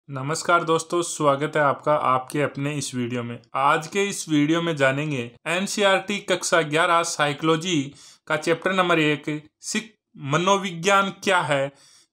नमस्कार दोस्तों, स्वागत है आपका आपके अपने इस वीडियो में। आज के इस वीडियो में जानेंगे एनसीईआरटी कक्षा 11 साइकोलॉजी का चैप्टर नंबर 1 सिख मनोविज्ञान क्या है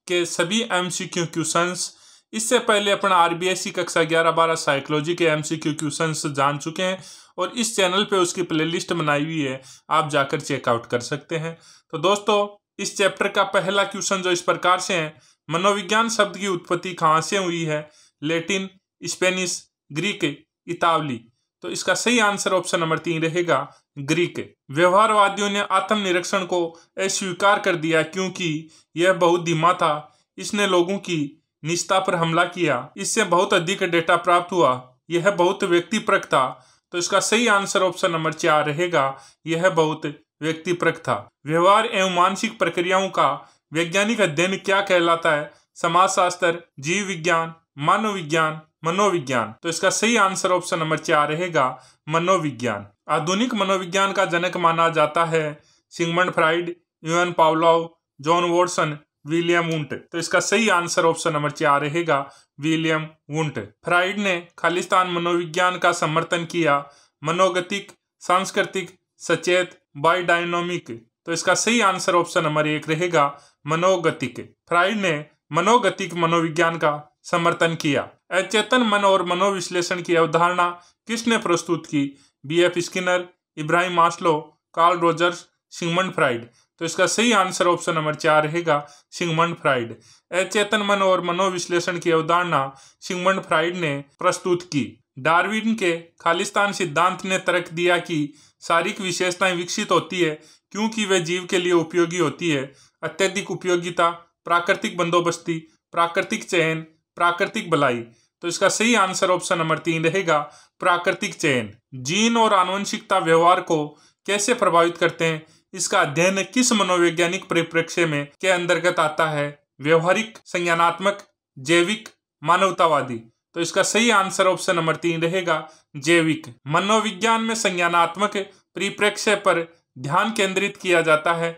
के सभी एमसीक्यू क्वेश्चंस। इससे पहले अपना आरबीएसई कक्षा 11-12 साइकोलॉजी के एमसीक्यू क्वेश्चंस जान चुके हैं और इस चैनल पे उसकी प्लेलिस्ट बनाई हुई है, आप जाकर चेकआउट कर सकते हैं। तो दोस्तों, इस चैप्टर का पहला क्वेश्चन जो इस प्रकार से है, मनोविज्ञान शब्द की उत्पत्ति कहाँ से हुई है? लैटिन, स्पेनिश, ग्रीक, इतावली। तो इसका सही आंसर ऑप्शन नंबर 3 रहेगा, ग्रीक। व्यवहारवादियों ने आत्मनिरीक्षण को अस्वीकार कर दिया क्योंकि यह बहुत धीमा था। इसने लोगों की निजता पर हमला किया। इससे बहुत अधिक डेटा प्राप्त हुआ। यह बहुत व्यक्तिपरक था। तो इसका सही आंसर ऑप्शन नंबर 4 रहेगा, यह बहुत व्यक्तिपरक था। व्यवहार एवं मानसिक प्रक्रियाओं का वैज्ञानिक अध्ययन क्या कहलाता है? समाजशास्त्र, जीव विज्ञान, मानव विज्ञान, मनोविज्ञान। तो इसका सही आंसर ऑप्शन नंबर 4 रहेगा, मनोविज्ञान। आधुनिक मनोविज्ञान का जनक माना जाता है Sigmund Freud, Ivan Pavlov, John Watson, William Wundt. तो इसका सही आंसर ऑप्शन नंबर 4 रहेगा, विलियम वुंट। फ्राइड ने खालिस्तान मनोविज्ञान का समर्थन किया। मनोगतिक, सांस्कृतिक, सचेत, बायोडायनोमिक। तो इसका सही आंसर ऑप्शन नंबर 1 रहेगा, मनोगतिक। फ्राइड ने मनोगतिक मनोविज्ञान का समर्थन किया। अचेतन मन और मनोविश्लेषण की अवधारणा किसने प्रस्तुत की? BF Skinner, Ibrahim Maslow, Carl Rogers, Sigmund Freud. तो इसका सही आंसर ऑप्शन नंबर 4 रहेगा, सिगमंड फ्राइड। अचेतन मन और मनोविश्लेषण की अवधारणा सिगमंड फ्राइड ने प्रस्तुत की। डार्विन के खालिस्तान सिद्धांत ने तर्क दिया कि शारीरिक विशेषताएं विकसित होती है क्योंकि वे जीव के लिए उपयोगी होती है। अत्यधिक उपयोगिता, प्राकृतिक बंदोबस्ती, प्राकृतिक चयन, प्राकृतिक भलाई। तो इसका सही आंसर ऑप्शन नंबर 3 रहेगा, प्राकृतिक चयन। जीन और आनुवंशिकता व्यवहार को कैसे प्रभावित करते हैं? इसका अध्ययन किस मनोवैज्ञानिक परिप्रेक्ष्य में के अंतर्गत आता है? व्यवहारिक, संज्ञानात्मक, जैविक, मानवतावादी। तो इसका सही आंसर ऑप्शन नंबर 3 रहेगा, जैविक। मनोविज्ञान में संज्ञानात्मक परिप्रेक्ष्य पर ध्यान केंद्रित किया जाता है।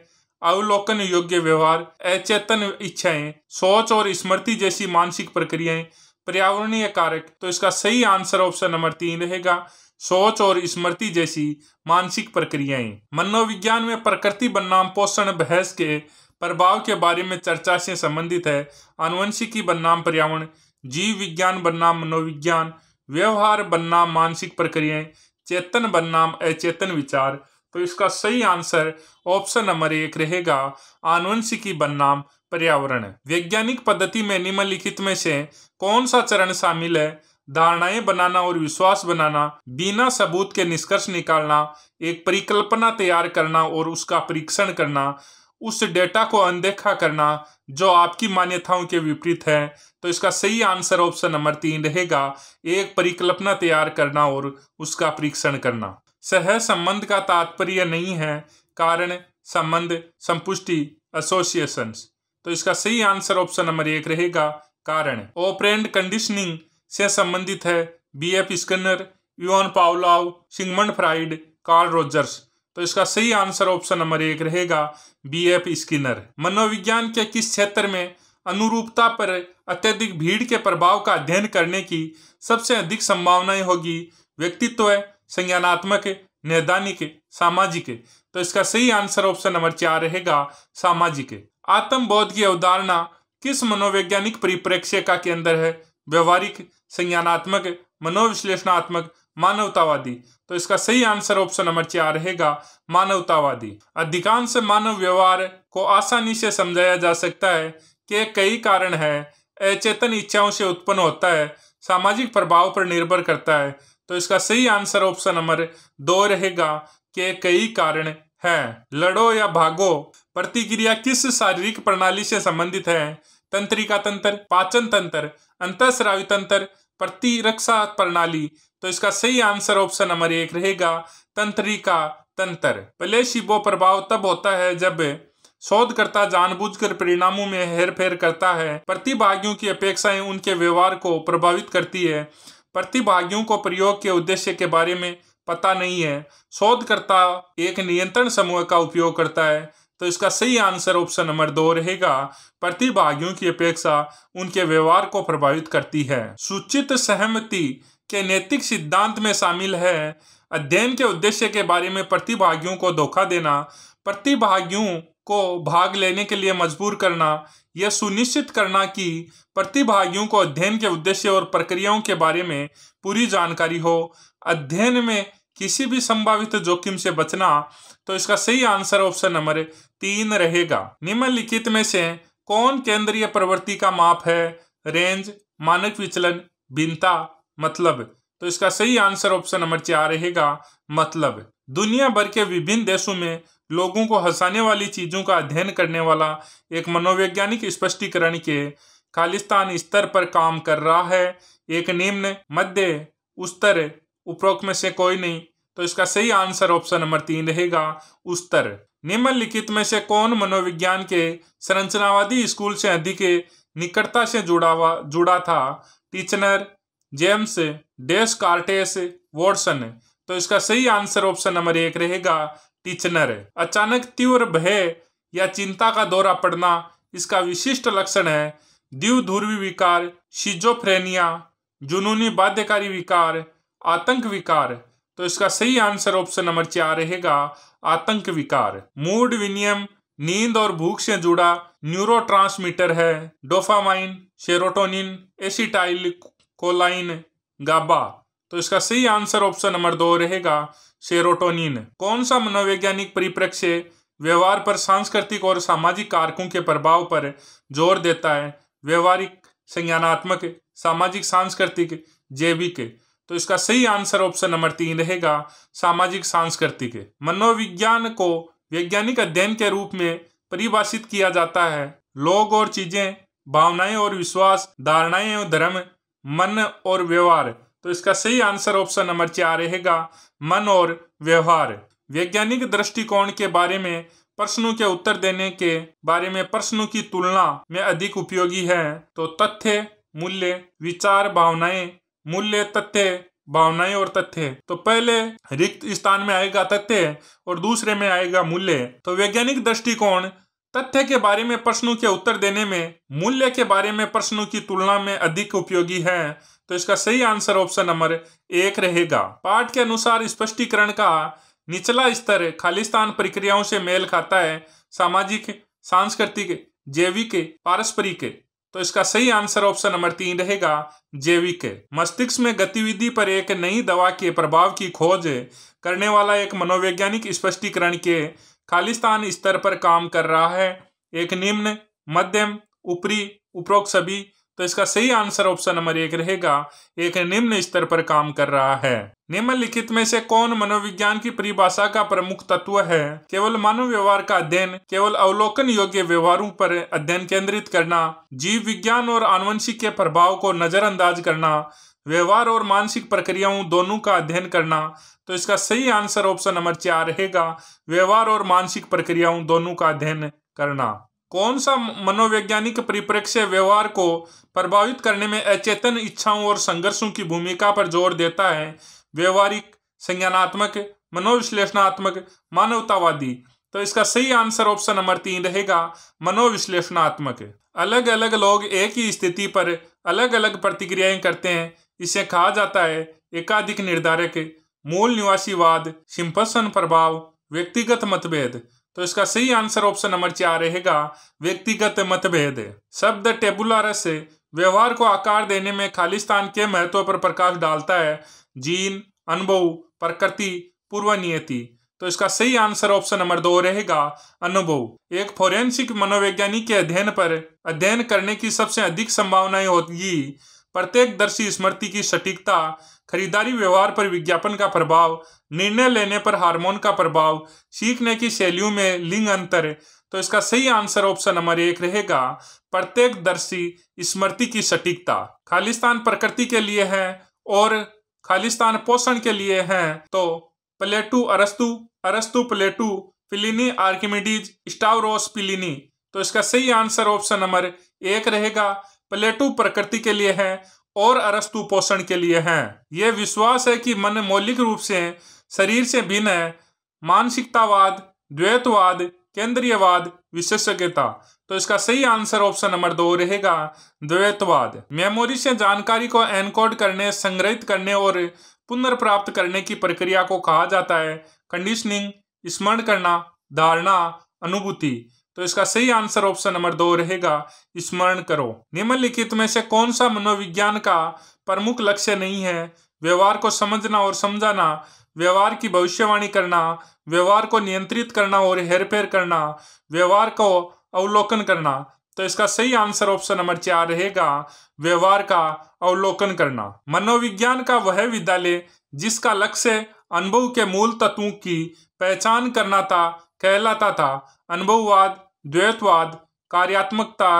अवलोकन योग्य व्यवहार, अचेतन इच्छाएं, सोच और स्मृति जैसी मानसिक प्रक्रियाएं, पर्यावरणीय कारक। तो इसका सही आंसर ऑप्शन नंबर 3 रहेगा, सोच और स्मृति जैसी मानसिक प्रक्रियाएं। मनोविज्ञान में प्रकृति बनाम पोषण बहस के प्रभाव के बारे में चर्चा से संबंधित है। आनुवंशिकी बनाम पर्यावरण, जीव विज्ञान बनाम मनोविज्ञान, व्यवहार बनाम मानसिक प्रक्रियाएं, चेतन बनाम अचेतन विचार। तो इसका सही आंसर ऑप्शन नंबर 1 रहेगा, आनुवंशिकी बनाम पर्यावरण। वैज्ञानिक पद्धति में निम्नलिखित में से कौन सा चरण शामिल है? धारणाएं बनाना और विश्वास बनाना, बिना सबूत के निष्कर्ष निकालना, एक परिकल्पना तैयार करना और उसका परीक्षण करना, उस डेटा को अनदेखा करना जो आपकी मान्यताओं के विपरीत है। तो इसका सही आंसर ऑप्शन नंबर 3 रहेगा, एक परिकल्पना तैयार करना और उसका परीक्षण करना। सह संबंध का तात्पर्य नहीं है कारण, संबंध, संपुष्टि, एसोसिएशंस। तो इसका सही आंसर ऑप्शन नंबर 1 रहेगा, कारण। ऑपरेंट कंडीशनिंग से संबंधित है BF Skinner, Ivan Pavlov, Sigmund Freud, Carl Rogers. तो इसका सही आंसर ऑप्शन नंबर 1 रहेगा, बीएफ स्किनर। मनोविज्ञान के किस क्षेत्र में अनुरूपता पर अत्यधिक भीड़ के प्रभाव का अध्ययन करने की सबसे अधिक संभावनाएं होगी? व्यक्तित्व, संज्ञानात्मक, नैदानिक, सामाजिक। तो इसका सही आंसर ऑप्शन नंबर 4 रहेगा, सामाजिक। आत्मबोध की अवधारणा किस मनोवैज्ञानिक परिप्रेक्ष्य का केंद्र है? व्यवहारिक, संज्ञानात्मक, मनोविश्लेषणात्मक, मानवतावादी। तो इसका सही आंसर ऑप्शन नंबर 4 रहेगा, मानवतावादी। अधिकांश मानव व्यवहार को आसानी से समझाया जा सकता है कि कई कारण है, अचेतन इच्छाओं से उत्पन्न होता है, सामाजिक प्रभाव पर निर्भर करता है। तो इसका सही आंसर ऑप्शन नंबर 2 रहेगा कि कई कारण है। लड़ो या भागो प्रतिक्रिया किस शारीरिक प्रणाली से संबंधित है? तंत्रिका तंत्र, पाचन तंत्र, अंतःस्रावी तंत्र, प्रतिरक्षा प्रणाली। तो इसका सही आंसर ऑप्शन नंबर 1 रहेगा, तंत्रिका तंत्र। प्लेसिबो प्रभाव तब होता है जब शोधकर्ता जानबूझकर परिणामों में हेरफेर करता है। प्रतिभागियों की अपेक्षाएं उनके व्यवहार को प्रभावित करती है। प्रतिभागियों को प्रयोग के उद्देश्य के बारे में पता नहीं है। शोधकर्ता एक नियंत्रण समूह का उपयोग करता है। तो इसका सही आंसर ऑप्शन नंबर 2 रहेगा। प्रतिभागियों की अपेक्षा उनके व्यवहार को प्रभावित करती है। सूचित सहमति के नैतिक सिद्धांत में शामिल है अध्ययन के उद्देश्य के बारे में प्रतिभागियों को धोखा देना, प्रतिभागियों को भाग लेने के लिए मजबूर करना, यह सुनिश्चित करना कि प्रतिभागियों को अध्ययन के उद्देश्य और प्रक्रियाओं के बारे में पूरी जानकारी हो, अध्ययन में किसी भी संभावित जोखिम से बचना। तो इसका सही आंसर ऑप्शन नंबर 3 रहेगा। निम्नलिखित में से कौन केंद्रीय प्रवृत्ति का माप है? रेंज, मानक विचलन, भिन्नता, मतलब। तो इसका सही आंसर ऑप्शन नंबर 4 रहेगा, मतलब। दुनिया भर के विभिन्न देशों में लोगों को हंसाने वाली चीजों का अध्ययन करने वाला एक मनोवैज्ञानिक स्पष्टीकरण के खालिस्तान स्तर पर काम कर रहा है। एक निम्न, मध्य, उच्चतर, उपरोक्त में से कोई नहीं। तो इसका सही आंसर ऑप्शन नंबर 3 रहेगा, उच्चतर। निम्नलिखित में से कौन मनोविज्ञान के संरचनावादी स्कूल से अधिक निकटता से जुड़ा था? टीचनर, जेम्स, डेस्कार्टेस, वॉटसन। तो इसका सही आंसर ऑप्शन नंबर 1 रहेगा, टीचनर। अचानक तीव्र भय या चिंता का दौरा पड़ना इसका विशिष्ट लक्षण है। द्विध्रुवी विकार, शिजोफ्रेनिया, जुनूनी बाध्यकारी विकार, आतंक विकार। तो इसका सही आंसर ऑप्शन नंबर 4 रहेगा, आतंक विकार। मूड विनियम नींद और भूख से जुड़ा न्यूरोट्रांसमीटर है। डोपामाइन, सेरोटोनिन, एसिटाइल कोलाइन, गाबा। तो इसका सही आंसर ऑप्शन नंबर 2 रहेगा, सेरोटोनिन। कौन सा मनोवैज्ञानिक परिप्रेक्ष्य व्यवहार पर सांस्कृतिक और सामाजिक कारकों के प्रभाव पर जोर देता है? व्यवहारिक, संज्ञानात्मक, सामाजिक सांस्कृतिक, जैविक। तो इसका सही आंसर ऑप्शन नंबर 3 रहेगा, सामाजिक सांस्कृतिक। मनोविज्ञान को वैज्ञानिक अध्ययन के रूप में परिभाषित किया जाता है। लोग और चीजें, भावनाएं और विश्वास, धारणाएं और धर्म, मन और व्यवहार। तो इसका सही आंसर ऑप्शन नंबर 4 रहेगा, मन और व्यवहार। वैज्ञानिक दृष्टिकोण के बारे में प्रश्नों के उत्तर देने के बारे में प्रश्नों की तुलना में अधिक उपयोगी है। तो तथ्य, मूल्य, विचार, भावनाएं, मूल्य, तथ्य, भावनाएं और तथ्य। तो पहले रिक्त स्थान में आएगा तथ्य और दूसरे में आएगा मूल्य। तो वैज्ञानिक दृष्टिकोण तथ्य के बारे में प्रश्नों के उत्तर देने में मूल्य के बारे में प्रश्नों की तुलना में अधिक उपयोगी है। तो इसका सही आंसर ऑप्शन नंबर 1 रहेगा। पाठ के अनुसार स्पष्टीकरण का निचला स्तर खालिस्तान प्रक्रियाओं से मेल खाता है। सामाजिक, सांस्कृतिक, जैविक, पारस्परिक। तो इसका सही आंसर ऑप्शन नंबर 3 रहेगा, जैविक। मस्तिष्क में गतिविधि पर एक नई दवा के प्रभाव की खोज करने वाला एक मनोवैज्ञानिक स्पष्टीकरण के खालिस्तान स्तर पर काम कर रहा है। एक निम्न, मध्यम, ऊपरी, उपरोक्त सभी। तो इसका सही आंसर ऑप्शन नंबर 1 रहेगा, एक निम्न स्तर पर काम कर रहा है। निम्नलिखित में से कौन मनोविज्ञान की परिभाषा का प्रमुख तत्व है? केवल मानव व्यवहार का अध्ययन, केवल अवलोकन योग्य व्यवहारों पर अध्ययन केंद्रित करना, जीव विज्ञान और आनुवंशिक के प्रभाव को नजरअंदाज करना, व्यवहार और मानसिक प्रक्रियाओं दोनों का अध्ययन करना। तो इसका सही आंसर ऑप्शन नंबर 4 रहेगा, व्यवहार और मानसिक प्रक्रियाओं दोनों का अध्ययन करना। कौन सा मनोवैज्ञानिक परिप्रेक्ष्य व्यवहार को प्रभावित करने में अचेतन इच्छाओं और संघर्षों की भूमिका पर जोर देता है? व्यवहारिक, संज्ञानात्मक, मनोविश्लेषणात्मक, मानवतावादी। तो इसका सही आंसर ऑप्शन नंबर 3 रहेगा, मनोविश्लेषणात्मक। अलग अलग लोग एक ही स्थिति पर अलग अलग प्रतिक्रियाएं करते हैं, इसे कहा जाता है एकाधिक निर्धारक, मूल निवासीवाद, सिम्पसन प्रभाव, व्यक्तिगत मतभेद। तो इसका सही आंसर ऑप्शन नंबर 4 रहेगा, व्यक्तिगत मतभेद। शब्द टेबुला रस व्यवहार को आकार देने में खालिस्तान के महत्व पर प्रकाश डालता है। जीन, अनुभव, प्रकृति, पूर्व नियति। तो इसका सही आंसर ऑप्शन नंबर 2 रहेगा, अनुभव। एक फोरेंसिक मनोवैज्ञानिक के अध्ययन करने की सबसे अधिक संभावनाएं होगी। प्रत्येकदर्शी स्मृति की सटीकता, खरीदारी व्यवहार पर विज्ञापन का प्रभाव, निर्णय लेने पर हार्मोन का प्रभाव, सीखने की शैलियों में लिंग अंतर। तो इसका सही आंसर ऑप्शन नंबर 1 रहेगा, प्रत्येकदर्शी स्मृति की सटीकता। खालिस्तान प्रकृति के लिए है और खालिस्तान पोषण के लिए है। तो प्लेटू अरस्तु, अरस्तु प्लेटू, प्लिनी आर्किमिडीज, स्टावरोस प्लिनी। तो इसका सही आंसर ऑप्शन नंबर 1 रहेगा, प्लेटू प्रकृति के लिए है और अरस्तु पोषण के लिए है। यह विश्वास है कि मन मौलिक रूप से शरीर से भिन्न है। मानसिकतावाद, द्वैतवाद केंद्रीयवाद, विशेषज्ञता। तो इसका सही आंसर ऑप्शन नंबर 2 रहेगा, द्वैतवाद। मेमोरी से जानकारी को एनकोड करने, संग्रहित करने और पुनर्प्राप्त करने की प्रक्रिया को कहा जाता है कंडीशनिंग, स्मरण करना, धारणा, अनुभूति। तो इसका सही आंसर ऑप्शन नंबर 2 रहेगा, स्मरण करो। निम्नलिखित में से कौन सा मनोविज्ञान का प्रमुख लक्ष्य नहीं है? व्यवहार को समझना और समझाना, व्यवहार की भविष्यवाणी करना, व्यवहार को नियंत्रित करना और हेरफेर करना, व्यवहार को अवलोकन करना। तो इसका सही आंसर ऑप्शन नंबर 4 रहेगा, व्यवहार का अवलोकन करना। मनोविज्ञान का वह विद्यालय जिसका लक्ष्य अनुभव के मूल तत्वों की पहचान करना था कहलाता था अनुभववाद, द्वैतवाद, कार्यात्मकता,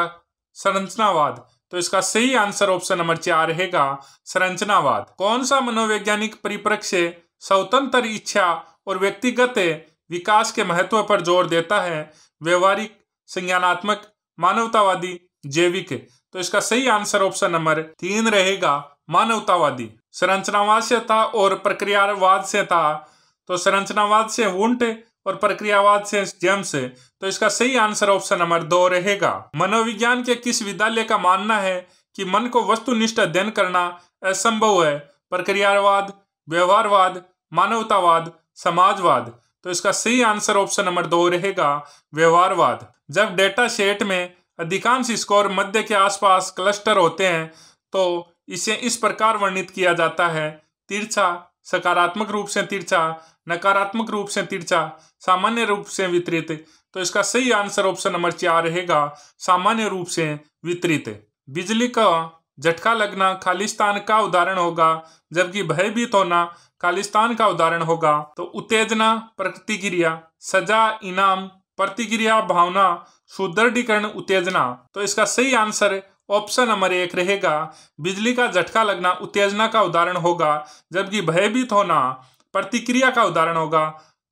संरचनावाद। तो इसका सही आंसर ऑप्शन नंबर 4 रहेगा, संरचनावाद। कौन सा मनोवैज्ञानिक परिप्रेक्ष्य स्वतंत्र इच्छा और व्यक्तिगत विकास के महत्व पर जोर देता है? व्यवहारिक, संज्ञानात्मक, मानवतावादी, जैविक। तो इसका सही आंसर ऑप्शन नंबर 3 रहेगा, मानवतावादी। संरचनावाद से था और प्रक्रियावाद से था। तो संरचनावाद से वुंट और प्रक्रियावाद से जेम्स। तो इसका सही आंसर ऑप्शन नंबर 2 रहेगा। मनोविज्ञान के किस विद्यालय का मानना है कि मन को वस्तुनिष्ठ अध्ययन करना असंभव है? प्रक्रियावाद, व्यवहारवाद, मानवतावाद, समाजवाद। तो इसका सही आंसर ऑप्शन नंबर 2 रहेगा, व्यवहारवाद। जब डेटा सेट में अधिकांश स्कोर मध्य के आसपास क्लस्टर होते हैं तो इसे इस प्रकार वर्णित किया जाता है: तिरछा, सकारात्मक रूप से तिरछा, नकारात्मक रूप से तिरछा, सामान्य रूप से वितरित। तो इसका सही आंसर ऑप्शन नंबर 4 रहेगा, सामान्य रूप से वितरित। बिजली का झटका लगना खालिस्तान का उदाहरण होगा, जबकि भयभीत होना खालिस्तान का उदाहरण होगा। तो उत्तेजना, प्रतिक्रिया, सजा, इनाम, प्रतिक्रिया, भावना, सुदृढ़ीकरण, उत्तेजना। तो इसका सही आंसर ऑप्शन नंबर 1 रहेगा, बिजली का झटका लगना उत्तेजना का उदाहरण होगा, जबकि भयभीत होना प्रतिक्रिया का उदाहरण होगा।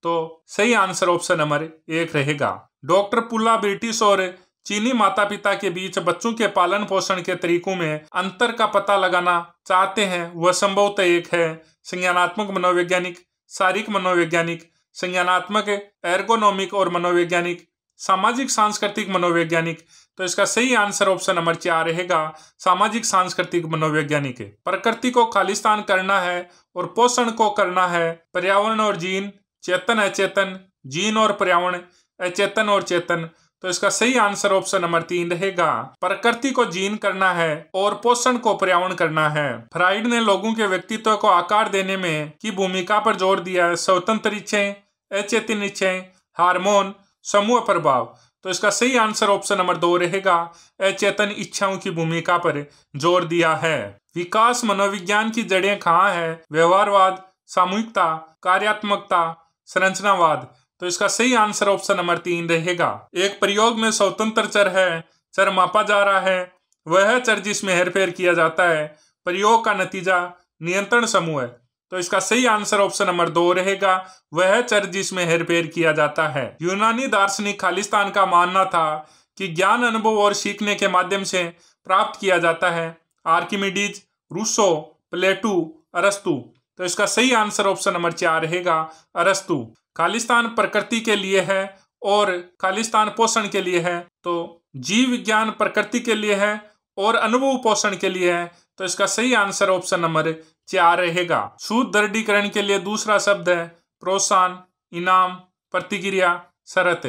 तो सही आंसर ऑप्शन नंबर 1 रहेगा। डॉक्टर पुल्ला ब्रिटिश और चीनी माता पिता के बीच बच्चों के पालन पोषण के तरीकों में अंतर का पता लगाना चाहते हैं। वह संभवतः एक है संज्ञानात्मक मनोवैज्ञानिक, शारीरिक मनोवैज्ञानिक, संज्ञानात्मक, एर्गोनोमिक और मनोवैज्ञानिक, सामाजिक सांस्कृतिक मनोवैज्ञानिक। तो इसका सही आंसर ऑप्शन नंबर 4 रहेगा, सामाजिक सांस्कृतिक मनोवैज्ञानिक। प्रकृति को खालिस्तान करना है और पोषण को करना है पर्यावरण और जीन, चेतन अचेतन, जीन और पर्यावरण, अचेतन और चेतन। तो इसका सही आंसर ऑप्शन नंबर 3 रहेगा, प्रकृति को जीन करना है और पोषण को पर्यावरण करना है। फ्राइड ने लोगों के व्यक्तित्व को आकार देने में की भूमिका पर जोर दिया है: स्वतंत्र इच्छाएं, अचेतन इच्छाएं, हार्मोन, समूह प्रभाव। तो इसका सही आंसर ऑप्शन नंबर 2 रहेगा, अचेतन इच्छाओं की भूमिका पर जोर दिया है। विकास मनोविज्ञान की जड़ें कहाँ है? व्यवहारवाद, सामूहिकता, कार्यात्मकता, संरचनावाद। तो इसका सही आंसर ऑप्शन नंबर 3 रहेगा। एक प्रयोग में स्वतंत्र चर है, चर मापा जा रहा है, वह चर जिसमें हेरफेर किया जाता है। प्रयोग का नतीजा नियंत्रण समूह है। तो इसका सही आंसर ऑप्शन नंबर 2 रहेगा, वह चर जिसमें हेरफेर किया जाता है। यूनानी दार्शनिक खालिस्तान का मानना था कि ज्ञान अनुभव और सीखने के माध्यम से प्राप्त किया जाता है। आर्किमिडीज, रूसो, प्लेटो, अरस्तु। तो इसका सही आंसर ऑप्शन नंबर 4 रहेगा, अरस्तु। खालिस्तान प्रकृति के लिए है और खालिस्तान पोषण के लिए है। तो जीव विज्ञान प्रकृति के लिए है और अनुभव पोषण के लिए है। तो इसका सही आंसर ऑप्शन नंबर 4 रहेगा। सुदृढ़ीकरण के लिए दूसरा शब्द है प्रोत्साहन, इनाम, प्रतिक्रिया, शर्त।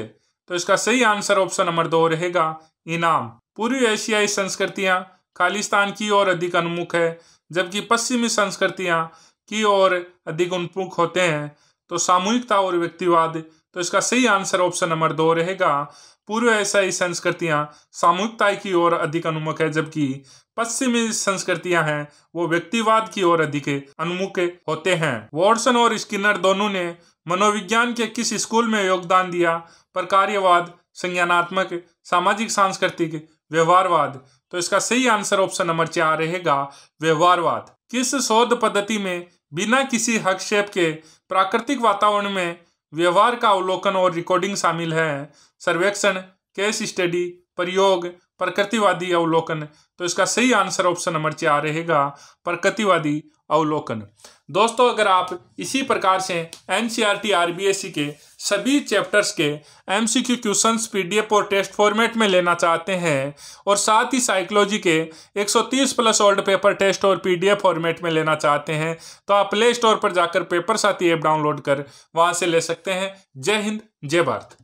तो इसका सही आंसर ऑप्शन नंबर 2 रहेगा, इनाम। पूर्वी एशियाई संस्कृतियां खालिस्तान की ओर अधिक उन्मुख है, जबकि पश्चिमी संस्कृतियां की ओर अधिक उन्मुख होते हैं। तो सामूहिकता और व्यक्तिवाद। तो इसका सही आंसर ऑप्शन नंबर 2 रहेगा, पूर्व एशियाई संस्कृतियां सामूहिकता की ओर अधिक उन्मुख है, जबकि पश्चिमी संस्कृतियां हैं वो व्यक्तिवाद की ओर अधिक उन्मुख होते हैं। वॉटसन और स्किनर दोनों ने मनोविज्ञान के किस स्कूल में योगदान दिया? प्रकार्यवाद, संज्ञानात्मक, सामाजिक सांस्कृतिक, व्यवहारवाद। तो इसका सही आंसर ऑप्शन नंबर 4 रहेगा, व्यवहारवाद। किस शोध पद्धति में बिना किसी हस्तक्षेप के प्राकृतिक वातावरण में व्यवहार का अवलोकन और रिकॉर्डिंग शामिल है? सर्वेक्षण, केस स्टडी, प्रयोग, प्रकृतिवादी अवलोकन। तो इसका सही आंसर ऑप्शन नंबर 4 रहेगा, प्रकृतिवादी अवलोकन। दोस्तों, अगर आप इसी प्रकार से एनसीईआरटी आरबीएसई के सभी चैप्टर्स के एमसीक्यू क्वेश्चंस पीडीएफ और टेस्ट फॉर्मेट में लेना चाहते हैं और साथ ही साइकोलॉजी के 130 प्लस ओल्ड पेपर टेस्ट और पीडीएफ फॉर्मेट में लेना चाहते हैं, तो आप प्ले स्टोर पर जाकर पेपर साथी ऐप डाउनलोड कर वहां से ले सकते हैं। जय हिंद, जय भारत।